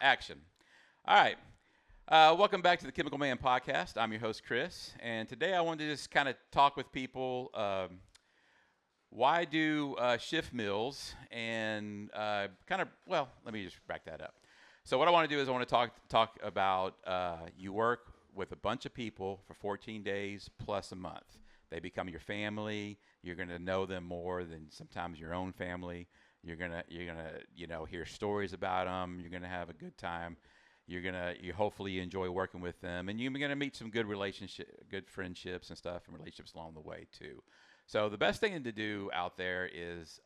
Action. All right. Welcome back to the Chemical Man podcast. I'm your host, Chris. And today I wanted to just kind of talk with people. Why do shift mills and well, let me just back that up. So, what I want to do is I want to talk about you work with a bunch of people for 14 days plus a month. They become your family. You're going to know them more than sometimes your own family. You're gonna hear stories about them. You're gonna have a good time. You hopefully enjoy working with them, and you're gonna meet some good friendships and stuff, and relationships along the way too. So the best thing to do out there is,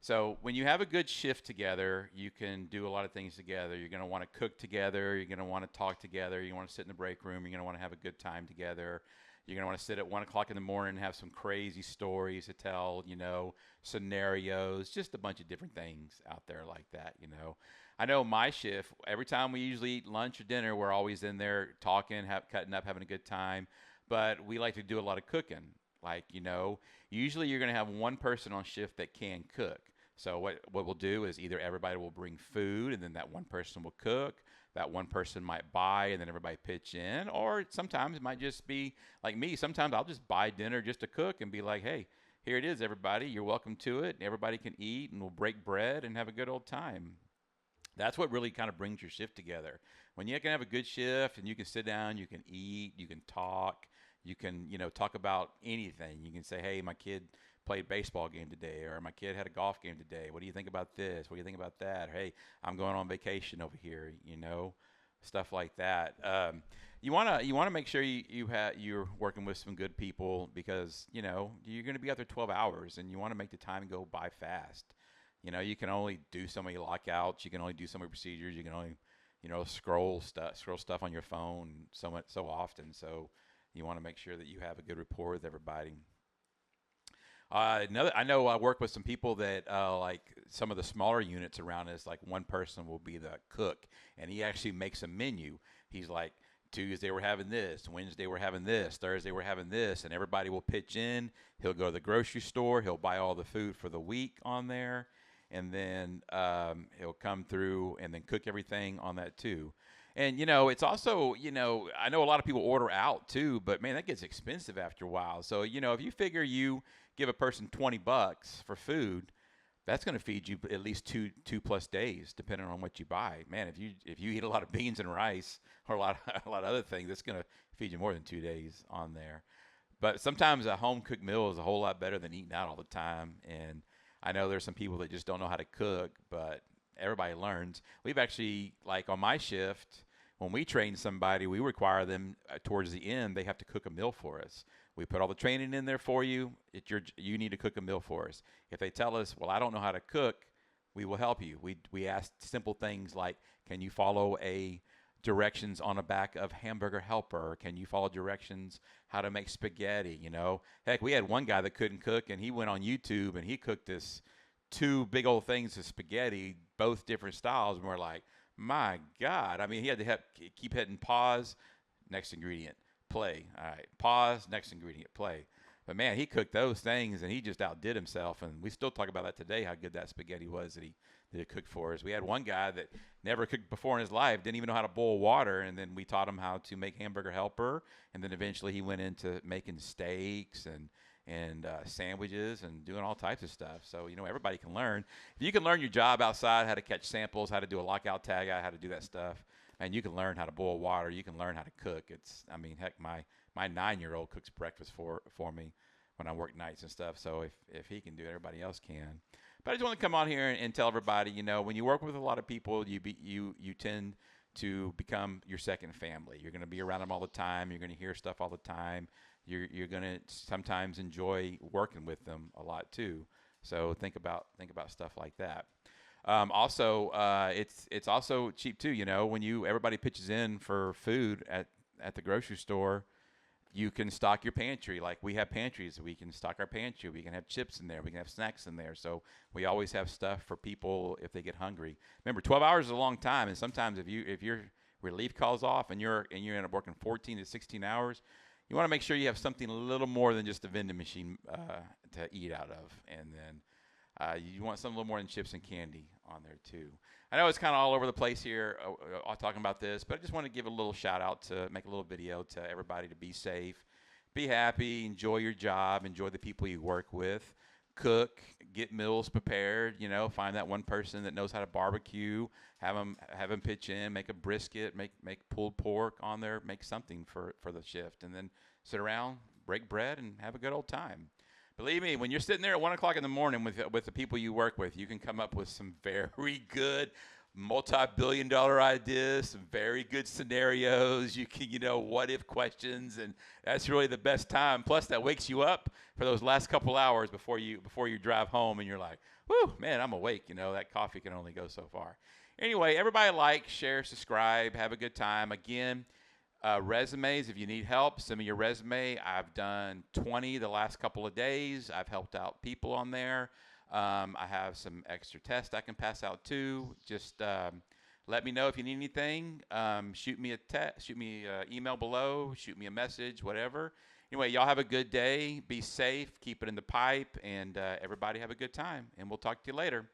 so when you have a good shift together, you can do a lot of things together. You're gonna want to cook together. You're gonna want to talk together. You want to sit in the break room. You're gonna want to have a good time together. You're going to want to sit at 1 o'clock in the morning and have some crazy stories to tell, scenarios, just a bunch of different things out there like that. I know my shift, every time we usually eat lunch or dinner, we're always in there talking, cutting up, having a good time. But we like to do a lot of cooking. Usually you're going to have one person on shift that can cook. So what we'll do is either everybody will bring food and then that one person will cook, that one person might buy and then everybody pitch in, or sometimes it might just be like me. Sometimes I'll just buy dinner just to cook and be like, hey, here it is, everybody. You're welcome to it. Everybody can eat and we'll break bread and have a good old time. That's what really kind of brings your shift together. When you can have a good shift and you can sit down, you can eat, you can talk, you can, talk about anything. You can say, hey, my kid played a baseball game today, or my kid had a golf game today. What do you think about this? What do you think about that? Hey, I'm going on vacation over here, stuff like that. You wanna make sure you're working with some good people because you're going to be out there 12 hours and you want to make the time go by fast. You can only do so many lockouts. You can only do so many procedures. You can only scroll stuff on your phone so often. So you want to make sure that you have a good rapport with everybody. I know I work with some people that like some of the smaller units around us. Like one person will be the cook, and he actually makes a menu. He's like, Tuesday we're having this, Wednesday we're having this, Thursday we're having this, and everybody will pitch in. He'll go to the grocery store. He'll buy all the food for the week on there, and then he'll come through and then cook everything on that too. And it's also, I know a lot of people order out too, but man, that gets expensive after a while. So if you figure you give a person $20 for food, that's going to feed you at least two plus days, depending on what you buy. Man, if you eat a lot of beans and rice or a lot of other things, that's going to feed you more than 2 days on there. But sometimes a home cooked meal is a whole lot better than eating out all the time. And I know there's some people that just don't know how to cook, but everybody learns. We've actually, like on my shift, when we train somebody, we require them towards the end, they have to cook a meal for us. We put all the training in there for you. You need to cook a meal for us. If they tell us, well, I don't know how to cook, we will help you. We ask simple things like, can you follow a directions on the back of Hamburger Helper? Can you follow directions how to make spaghetti? Heck, we had one guy that couldn't cook, and he went on YouTube and he cooked this two big old things of spaghetti, both different styles, and we're like, my God. I mean, he had to keep hitting pause, next ingredient, play. All right, pause, next ingredient, play. But man, he cooked those things and he just outdid himself. And we still talk about that today, how good that spaghetti was that he cooked for us. We had one guy that never cooked before in his life, didn't even know how to boil water. And then we taught him how to make Hamburger Helper. And then eventually he went into making steaks and sandwiches and doing all types of stuff. So, everybody can learn. If you can learn your job outside, how to catch samples, how to do a lockout tag out, how to do that stuff, and you can learn how to boil water, you can learn how to cook. Heck, my 9-year-old cooks breakfast for me when I work nights and stuff. So if he can do it, everybody else can. But I just want to come on here and tell everybody, when you work with a lot of people, you tend to become your second family. You're going to be around them all the time. You're going to hear stuff all the time. You're going to sometimes enjoy working with them a lot too. So think about stuff like that. Also, it's also cheap too. When everybody pitches in for food at the grocery store, you can stock your pantry. Like we have pantries, we can stock our pantry. We can have chips in there. We can have snacks in there. So we always have stuff for people if they get hungry. Remember, 12 hours is a long time, and sometimes if your relief calls off and you end up working 14 to 16 hours, you want to make sure you have something a little more than just a vending machine to eat out of, and then you want something a little more than chips and candy on there too. I know it's kind of all over the place here talking about this, but I just want to give a little shout out to make a little video to everybody to be safe, be happy, enjoy your job, enjoy the people you work with, cook, get meals prepared. You know, find that one person that knows how to barbecue, have them pitch in, make a brisket, make pulled pork on there, make something for the shift, and then sit around, break bread, and have a good old time. Believe me, when you're sitting there at 1 o'clock in the morning with the people you work with, you can come up with some very good multi-billion-dollar ideas, some very good scenarios. You can, what if questions, and that's really the best time. Plus, that wakes you up for those last couple hours before you drive home, and you're like, "Whoo, man, I'm awake." That coffee can only go so far. Anyway, everybody like, share, subscribe, have a good time. Again. Resumes, if you need help, send me your resume. I've done 20 the last couple of days. I've helped out people on there. I have some extra tests I can pass out too. Just let me know if you need anything. Shoot me a text, shoot me an email below, shoot me a message, whatever. Anyway, y'all have a good day. Be safe. Keep it in the pipe, and everybody have a good time. And we'll talk to you later.